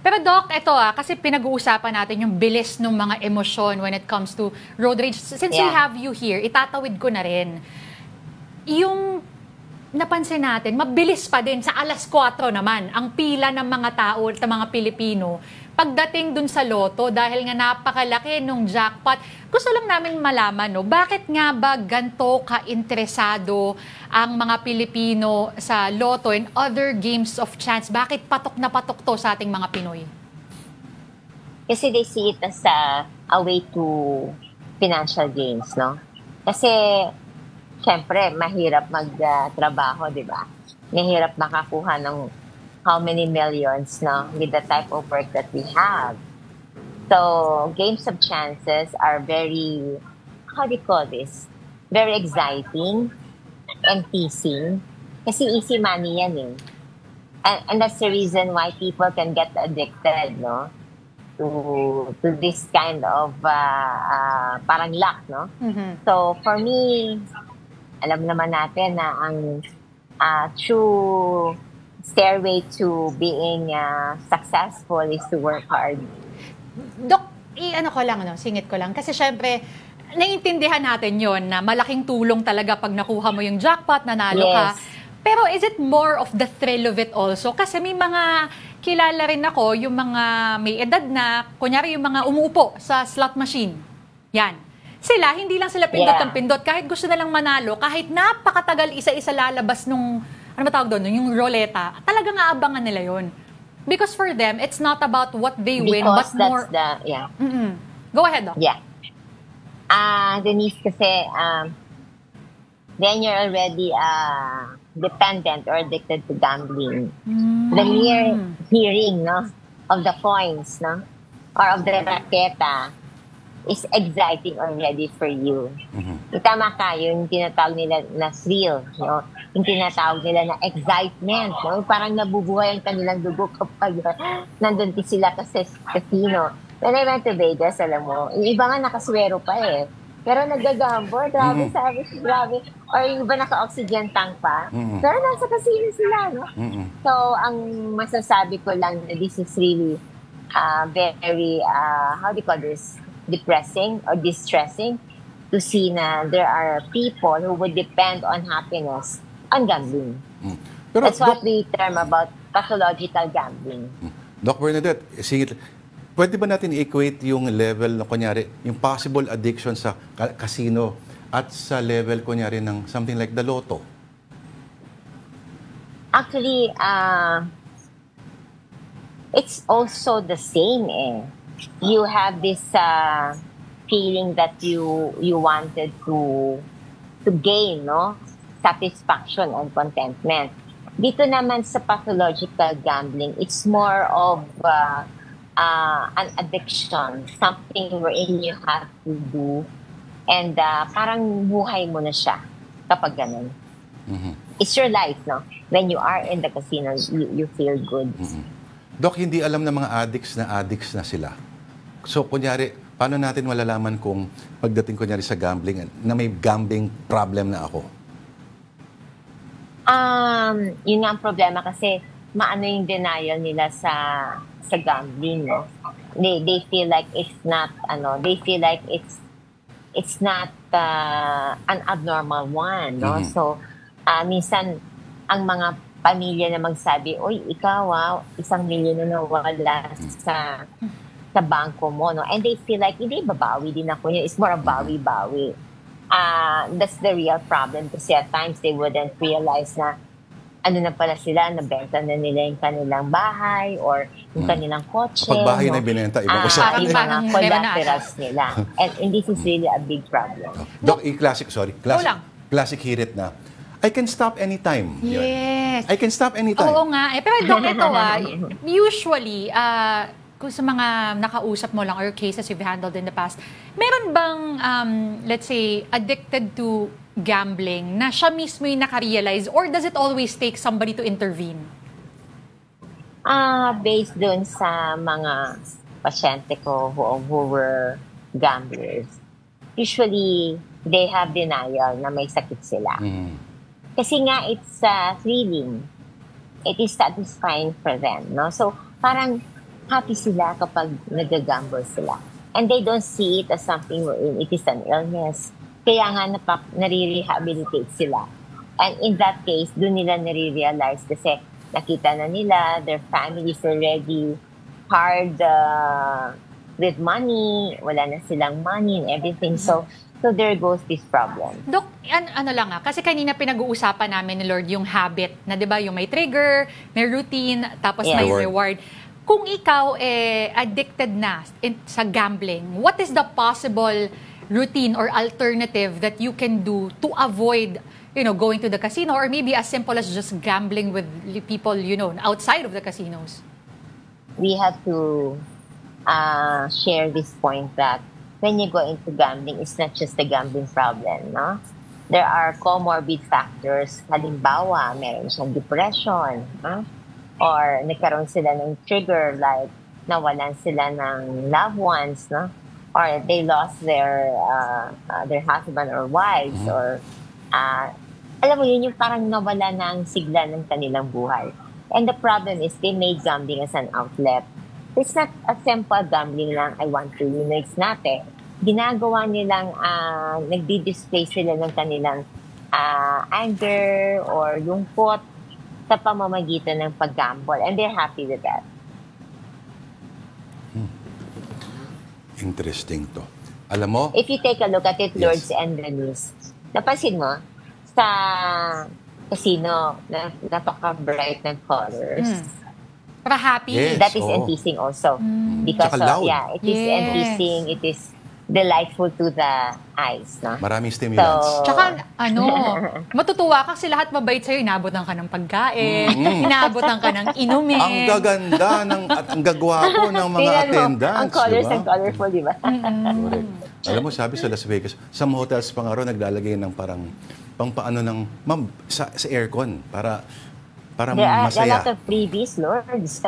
Pero Doc, ito kasi pinag-uusapan natin yung bilis ng mga emosyon when it comes to road rage. Since we have you here, itatawid ko na rin. Yung napansin natin, mabilis pa din sa 4:00 naman ang pila ng mga tao at mga Pilipino pagdating dun sa loto dahil nga napakalaki nung jackpot. Gusto lang namin malaman, bakit nga ba ganito ka-interesado ang mga Pilipino sa loto and other games of chance? Bakit patok na patok to sa ating mga Pinoy? Kasi they see it as a way to financial gains, no? Kasi, syempre, mahirap magtrabaho, di ba? Mahirap makakuha ng how many millions, no? With the type of work that we have. So, games of chances are very, how do you call this? Very exciting and teasing. Kasi easy money yan eh. And that's the reason why people can get addicted, no? To this kind of parang luck, no? Mm-hmm. So, for me, alam naman natin na ang true stairway to being successful is to work hard. Dok, singit ko lang. Kasi syempre, naiintindihan natin yon na malaking tulong talaga pag nakuha mo yung jackpot, nanalo ka. Pero is it more of the thrill of it also? Kasi may mga kilala rin ako, yung mga may edad na, kunyari yung mga umuupo sa slot machine. Yan. Sila, hindi lang sila pindot ang pindot. Kahit gusto nilang manalo, kahit napakatagal isa-isa lalabas nung ano ba tawag doon? Yung roleta, talagang aabangan nila yon. Because for them, it's not about what they win, but more... Go ahead, Doc. Yeah. Denise, kasi then you're already dependent or addicted to gambling. The mere hearing, no, of the coins, no, or of the raketa is exciting already for you. Tama ka, yung tinatawag nila na thrill, no? Yung tinatawag nila na excitement, no? Parang nabubuhay ang kanilang dugo kapag nandun sila kasi casino. When I went to Vegas, alam mo, yung iba nga nakaswero pa eh. Pero nagagambol, grabe, sabi ko, grabe. Or yung iba naka-oxygen tank pa. Pero nasa casino sila, no? So, ang masasabi ko lang na this is really very, how do you call this? Depressing or distressing to see na there are people who would depend on happiness on gambling. Pero, that's what we term about pathological gambling. Doc Bernadette, pwede ba natin i-equate yung level na kunyari, yung possible addiction sa casino at sa level kunyari ng something like the lotto? Actually, it's also the same eh. You have this feeling that you wanted to gain, no, satisfaction and contentment. Dito naman sa pathological gambling, it's more of an addiction, something wherein you have to do, and parang buhay mo na siya kapag ganun. It's your life, no? When you are in the casino, you feel good. Doc, hindi alam ng mga addicts na sila. So, kunyari, paano natin malalaman kung pagdating kunyari sa gambling, na may gambling problem na ako? Yun nga ang problema kasi maano yung denial nila sa gambling, no? They feel like it's not, they feel like it's not an abnormal one, no? So, minsan, ang mga pamilya na magsabi, oy, ikaw, 1 milyon na nawala sa bangko mo, no? And they feel like, hindi, babawi din ako yun. It's more a bawi-bawi. That's the real problem kasi at times they wouldn't realize na ano na pala sila, nabenta na nila yung kanilang bahay or yung kanilang kotse. Pag bahay na binenta, ibang usapan. Yung mga collaterals nila. And this is really a big problem. Doc, classic hirit na. I can stop anytime. Yes. I can stop anytime. Oo nga. Pero Doc, ito usually, kung sa mga nakausap mo lang or cases you've handled in the past, meron bang, let's say, addicted to gambling na siya mismo yung nakarealize or does it always take somebody to intervene? Based dun sa mga pasyente ko who were gamblers, usually they have denial na may sakit sila. Kasi nga it's thrilling. It is satisfying for them, no? So parang happy sila kapag nag-gamble sila. And they don't see it as something wherein it is an illness. Kaya nga nare-rehabilitate sila. And in that case, doon nila nare-realize kasi nakita na nila, their families already hard with money, wala na silang money and everything. So there goes this problem. Dok, ano lang kasi kanina pinag-uusapan namin ni Lord yung habit na 'di ba yung may trigger, may routine, tapos may reward. Kung ikaw addicted na sa gambling, what is the possible routine or alternative that you can do to avoid going to the casino, or maybe as simple as just gambling with people, outside of the casinos? We have to share this point that when you go into gambling, it's not just the gambling problem, no? There are comorbid factors. Halimbawa, meron siyang depression, no? Or nagkaroon sila ng trigger like nawalan sila ng loved ones, no? Or they lost their husband or wives, or alam mo yun, yung parang nawala ng sigla ng kanilang buhay. And the problem is they made gambling as an outlet. It's not a simple gambling lang, I want to win. It's not Ginagawa nilang, nagdi-display sila ng kanilang anger or lungkot sa pamamagitan ng pag-gamble. And they're happy with that. Interesting to. Alam mo? If you take a look at it, Lords and Denise, napansin mo, sa casino, napaka-bright ng colors. Para happy. Yes, That is enticing also. Because it is enticing, it is delightful to the eyes. No? Maraming stimulants. Tsaka, matutuwa ka kasi lahat mabait sa'yo. Inaabotan ka ng pagkain, inaabotan ka ng inumin. Ang gaganda at ang gagwapo ng mga attendants. Ang colors and colorful, di ba? Correct. Alam mo, sabi sa Las Vegas, some hotels pa nga naglalagay ng parang paano ng, sa aircon para There are a masaya. lot of freebies, Lords.